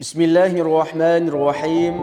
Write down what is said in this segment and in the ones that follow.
Bismillahirrahmanirrahim.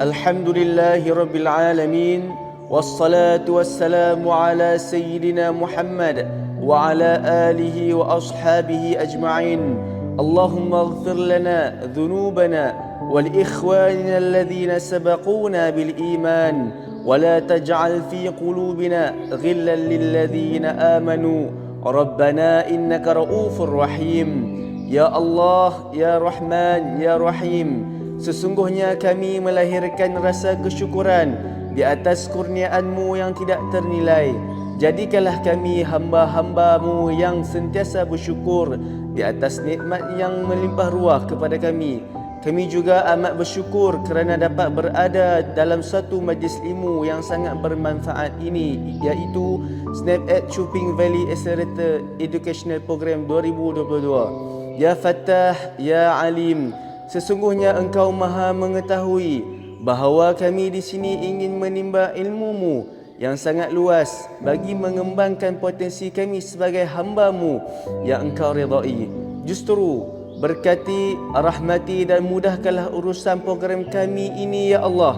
Alhamdulillahi alamin. Wassalatu wassalamu ala sayyidina Muhammad wa ala alihi wa ashabihi ajma'in. Allahumma ighfir lana dhunubana wal ikhwanina alladhina sabaquna bil iman wa la taj'al fi qulubina ghillan lil ladhina amanu. Rabbana innaka ra'ufur rahim. Ya Allah, Ya Rahman, Ya Rahim, sesungguhnya kami melahirkan rasa kesyukuran di atas kurniaan-Mu yang tidak ternilai. Jadikanlah kami hamba-hamba-Mu yang sentiasa bersyukur di atas nikmat yang melimpah ruah kepada kami. Kami juga amat bersyukur kerana dapat berada dalam satu majlis ilmu yang sangat bermanfaat ini, iaitu SnapEd Chuping Valley Accelerator Educational Program 2022. Ya Fattah, Ya Alim, sesungguhnya Engkau Maha mengetahui bahawa kami di sini ingin menimba ilmu-Mu yang sangat luas bagi mengembangkan potensi kami sebagai hamba-Mu yang Engkau redai. Justru berkati, rahmati dan mudahkanlah urusan program kami ini, Ya Allah.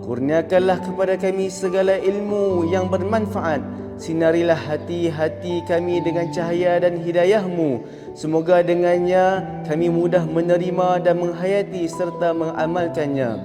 Kurniakanlah kepada kami segala ilmu yang bermanfaat. Sinarilah hati-hati kami dengan cahaya dan hidayah-Mu. Semoga dengannya kami mudah menerima dan menghayati serta mengamalkannya.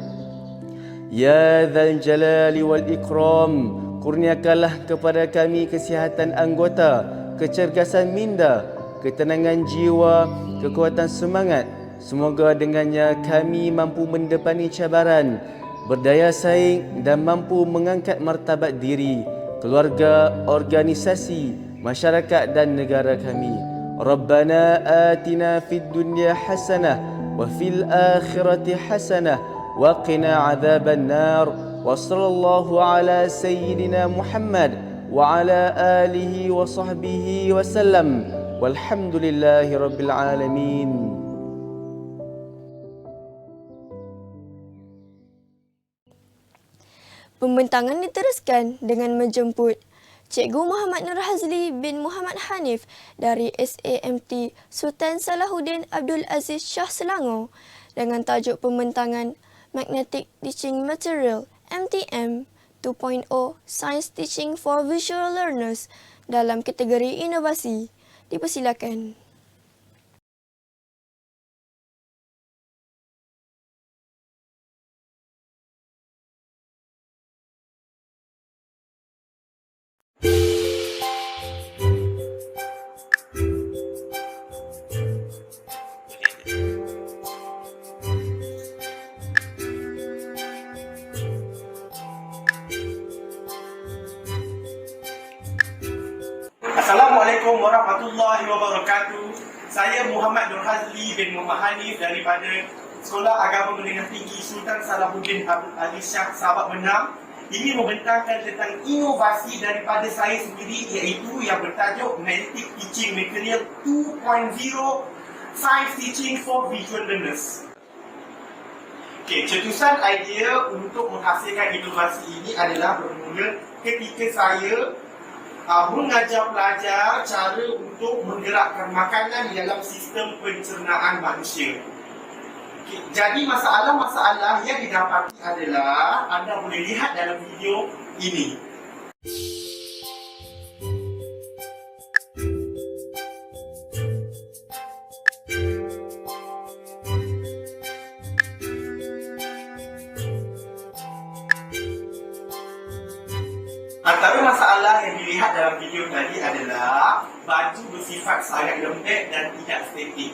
Ya Dzal Jalali wal Ikram, kurniakanlah kepada kami kesihatan anggota, kecergasan minda, ketenangan jiwa, kekuatan semangat. Semoga dengannya kami mampu mendepani cabaran, berdaya saing dan mampu mengangkat martabat diri, keluarga, organisasi, masyarakat dan negara kami. Rabbana atina fid dunya hasanah wa fil akhirati hasanah wa qina adzaban nar. Wa sallallahu ala sayyidina Muhammad wa ala alihi wa sahbihi wa sallam. Walhamdulillahi rabbil alamin. Pembentangan diteruskan dengan menjemput Cikgu Muhammad Nur Hazli bin Muhammad Hanif dari SAMT Sultan Salahuddin Abdul Aziz Shah Selangor dengan tajuk pembentangan Magnetic Teaching Material MTM 2.0 Science Teaching for Visual Learners dalam kategori inovasi. Dipersilakan. Assalamualaikum warahmatullahi wabarakatuh. Saya Muhammad Nur Hazli bin Muhammad Hanif daripada Sekolah Agama Menengah Tinggi Sultan Salahuddin Abdul Aziz Shah Sabak Menang. Ini membentangkan tentang inovasi daripada saya sendiri, iaitu yang bertajuk Magnetic Teaching Material 2.0 Science Teaching for Visual Learners. Cetusan idea untuk menghasilkan inovasi ini adalah bermula ketika saya mengajar pelajar cara untuk menggerakkan makanan dalam sistem pencernaan manusia. Jadi masalah-masalah yang didapati adalah anda boleh lihat dalam video ini. Antara masalah yang dilihat dalam video tadi adalah baju bersifat sangat lembek dan tidak estetik.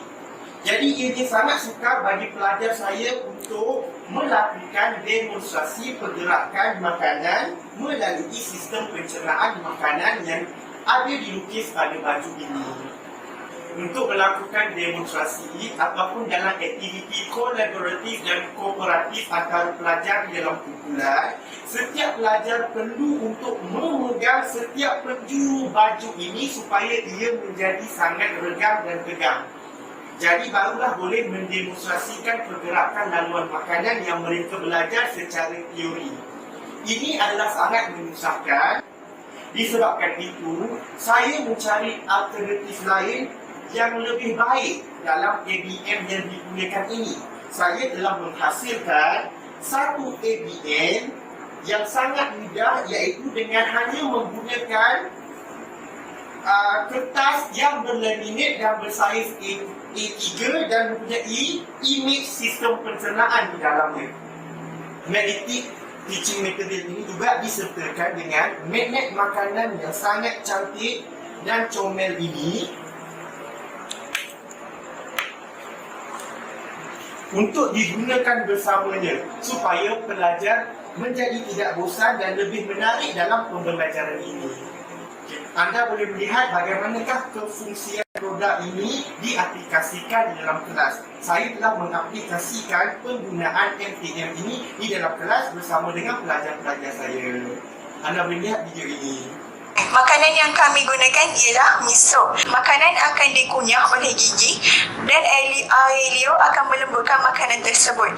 Jadi ia sangat sukar bagi pelajar saya untuk melakukan demonstrasi pergerakan makanan melalui sistem pencernaan makanan yang ada dilukis pada baju ini. Untuk melakukan demonstrasi ataupun dalam aktiviti kolaboratif dan kooperatif antara pelajar di dalam kumpulan, setiap pelajar perlu untuk memegang setiap penjuru baju ini supaya ia menjadi sangat regam dan tegang. Jadi barulah boleh mendemonstrasikan pergerakan laluan makanan yang mereka belajar secara teori. Ini adalah sangat menyusahkan. Disebabkan itu, saya mencari alternatif lain yang lebih baik dalam ABM yang digunakan ini. saya telah menghasilkan satu ABN yang sangat mudah, iaitu dengan hanya menggunakan kertas yang berlaminate dan bersaiz A3 dan mempunyai image sistem pencernaan di dalamnya. Magnetic teaching material ini juga disertakan dengan magnet makanan yang sangat cantik dan comel ini untuk digunakan bersamanya supaya pelajar menjadi tidak bosan dan lebih menarik dalam pembelajaran ini. Anda boleh melihat bagaimanakah kefungsian produk ini diaplikasikan di dalam kelas. Saya telah mengaplikasikan penggunaan MTM ini di dalam kelas bersama dengan pelajar-pelajar saya. Anda boleh lihat video ini. Makanan yang kami gunakan ialah miso. Makanan akan dikunyah oleh gigi dan air liur akan melembutkan makanan tersebut.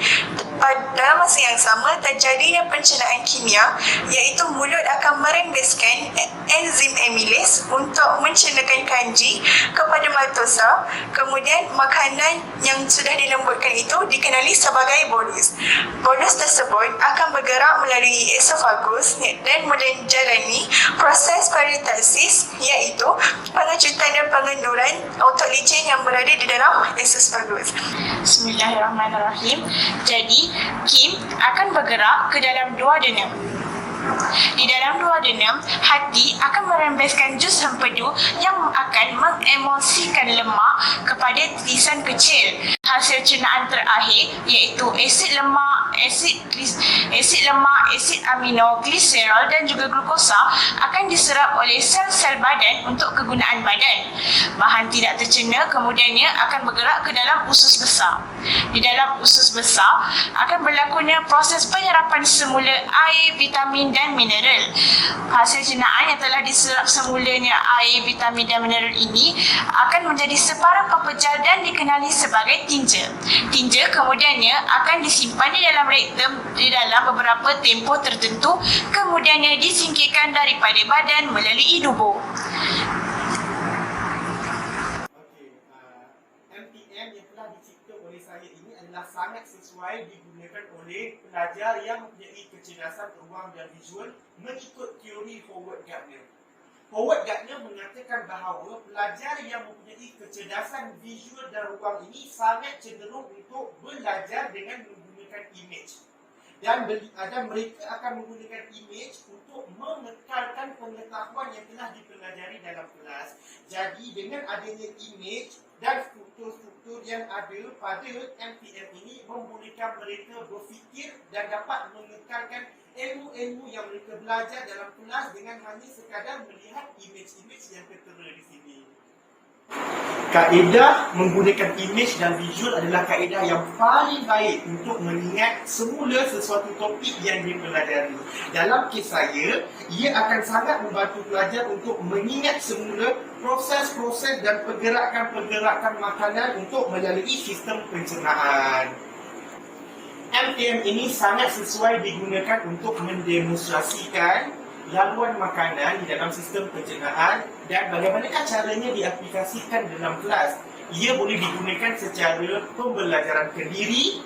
Dalam masa yang sama, terjadinya pencernaan kimia, iaitu mulut akan merembeskan enzim amylase untuk mencernakan kanji kepada maltosa. Kemudian makanan yang sudah dilembutkan itu dikenali sebagai bolus. Bolus tersebut akan bergerak melalui esophagus dan menjalani proses peristalsis, iaitu pengecutan dan pengenduran otot licin yang berada di dalam esophagus. Bismillahirrahmanirrahim. Jadi, Kim akan bergerak ke dalam duodenum. Di dalam duodenum, hati akan merembeskan jus hempedu yang akan mengemulsikan lemak kepada tirisan kecil. Hasil cernaan terakhir iaitu asid lemak, asid amino, gliserol dan juga glukosa akan diserap oleh sel-sel badan untuk kegunaan badan. Bahan tidak tercerna kemudiannya akan bergerak ke dalam usus besar. Di dalam usus besar akan berlakunya proses penyerapan semula air, vitamin dan mineral. Hasil cernaan yang telah diserap semulanya air, vitamin dan mineral ini akan menjadi separuh pepejal dan dikenali sebagai tinja. Tinja kemudiannya akan disimpan di dalam rektum di dalam beberapa tempoh tertentu, kemudiannya disingkirkan daripada badan melalui tubuh. MTM yang telah dicipta oleh saya ini adalah sangat sesuai digunakan oleh pelajar yang mempunyai kecerdasan ruang dan visual mengikut teori Howard Gardner. Howard Gardner mengatakan bahawa pelajar yang mempunyai kecerdasan visual dan ruang ini sangat cenderung untuk belajar dengan menggunakan image. Dan mereka akan menggunakan image untuk mengekalkan pengetahuan yang telah dipelajari dalam kelas. Jadi dengan adanya image dan struktur-struktur yang ada pada MTM ini membolehkan mereka berfikir dan dapat mengekalkan ilmu-ilmu yang mereka belajar dalam kelas dengan hanya sekadar melihat image-image yang tertera di sini. Kaedah menggunakan image dan visual adalah kaedah yang paling baik untuk mengingat semula sesuatu topik yang dipelajari. Dalam kes saya, ia akan sangat membantu pelajar untuk mengingat semula proses-proses dan pergerakan-pergerakan makanan untuk melalui sistem pencernaan. MTM ini sangat sesuai digunakan untuk mendemonstrasikan laluan makanan di dalam sistem pencernaan dan bagaimanakah caranya diaplikasikan dalam kelas. Ia boleh digunakan secara pembelajaran kendiri,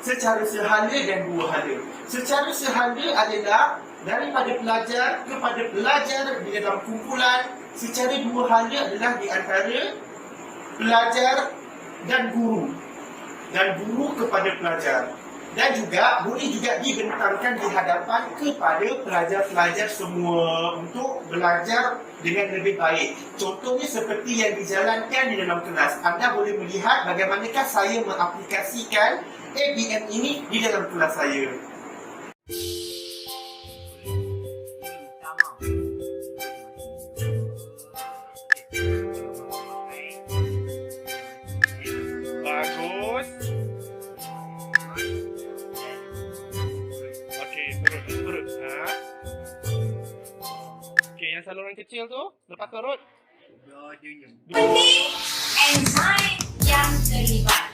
secara sehala dan dua hala. Secara sehala adalah daripada pelajar kepada pelajar di dalam kumpulan. Secara dua hala adalah di antara pelajar dan guru kepada pelajar. Dan juga boleh juga dibentangkan di hadapan kepada pelajar-pelajar semua untuk belajar dengan lebih baik. Contohnya seperti yang dijalankan di dalam kelas. Anda boleh melihat bagaimanakah saya mengaplikasikan ABM ini di dalam kelas saya. Bagus. Turut. Okey, yang saluran kecil tu lepas turut. Penting enzim yang terlibat.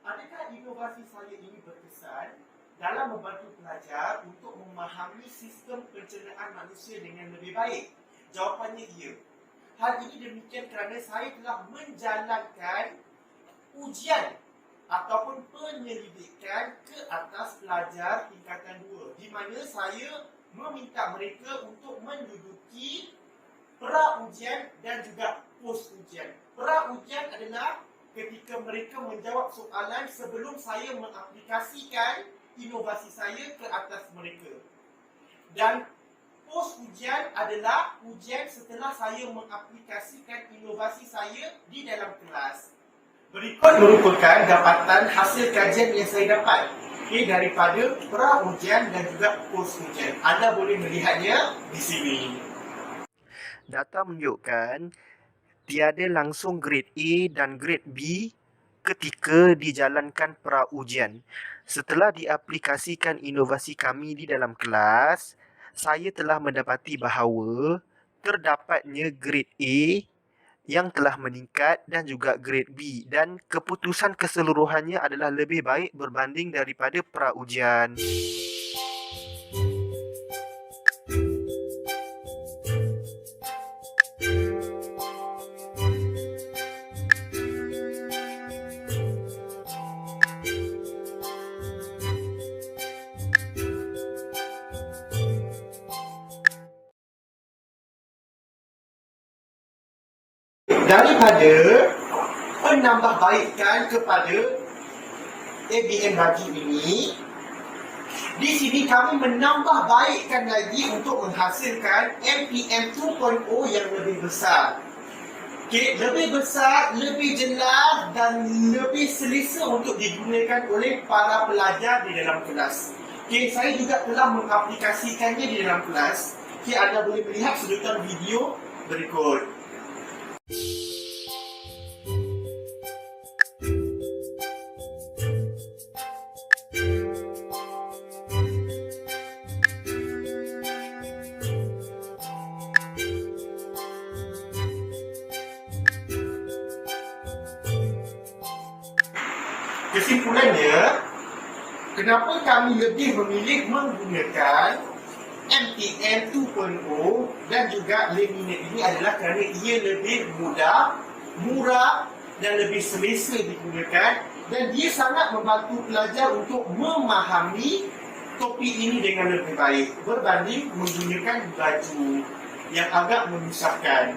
Adakah inovasi saya ini berkesan? dalam membantu pelajar untuk memahami sistem pencernaan manusia dengan lebih baik? Jawapannya ya. Hal ini demikian kerana saya telah menjalankan ujian ataupun penyelidikan ke atas pelajar tingkatan 2 di mana saya meminta mereka untuk menduduki pra-ujian dan juga post-ujian. Pra-ujian adalah ketika mereka menjawab soalan sebelum saya mengaplikasikan inovasi saya ke atas mereka. Dan post-ujian adalah ujian setelah saya mengaplikasikan inovasi saya di dalam kelas. Berikut merupakan dapatan hasil kajian yang saya dapat daripada pra-ujian dan juga post-ujian. Anda boleh melihatnya di sini. Data menunjukkan tiada langsung grade A dan grade B ketika dijalankan pra-ujian. Setelah diaplikasikan inovasi kami di dalam kelas, saya telah mendapati bahawa terdapatnya grade A yang telah meningkat dan juga grade B, dan keputusan keseluruhannya adalah lebih baik berbanding daripada pra-ujian. Daripada penambahbaikan kepada ABM baju ini, di sini kami menambahbaikkan lagi untuk menghasilkan MPM 2.0 yang lebih besar. Lebih besar, lebih jelas dan lebih selesa untuk digunakan oleh para pelajar di dalam kelas. Saya juga telah mengaplikasikannya di dalam kelas. Anda boleh melihat sedutan video berikut. Kesimpulannya, kenapa kami lebih memilih menggunakan MPM 2.0 dan juga laminate ini adalah kerana ia lebih mudah, murah dan lebih selesa digunakan, dan dia sangat membantu pelajar untuk memahami topik ini dengan lebih baik berbanding menggunakan baju yang agak menyusahkan.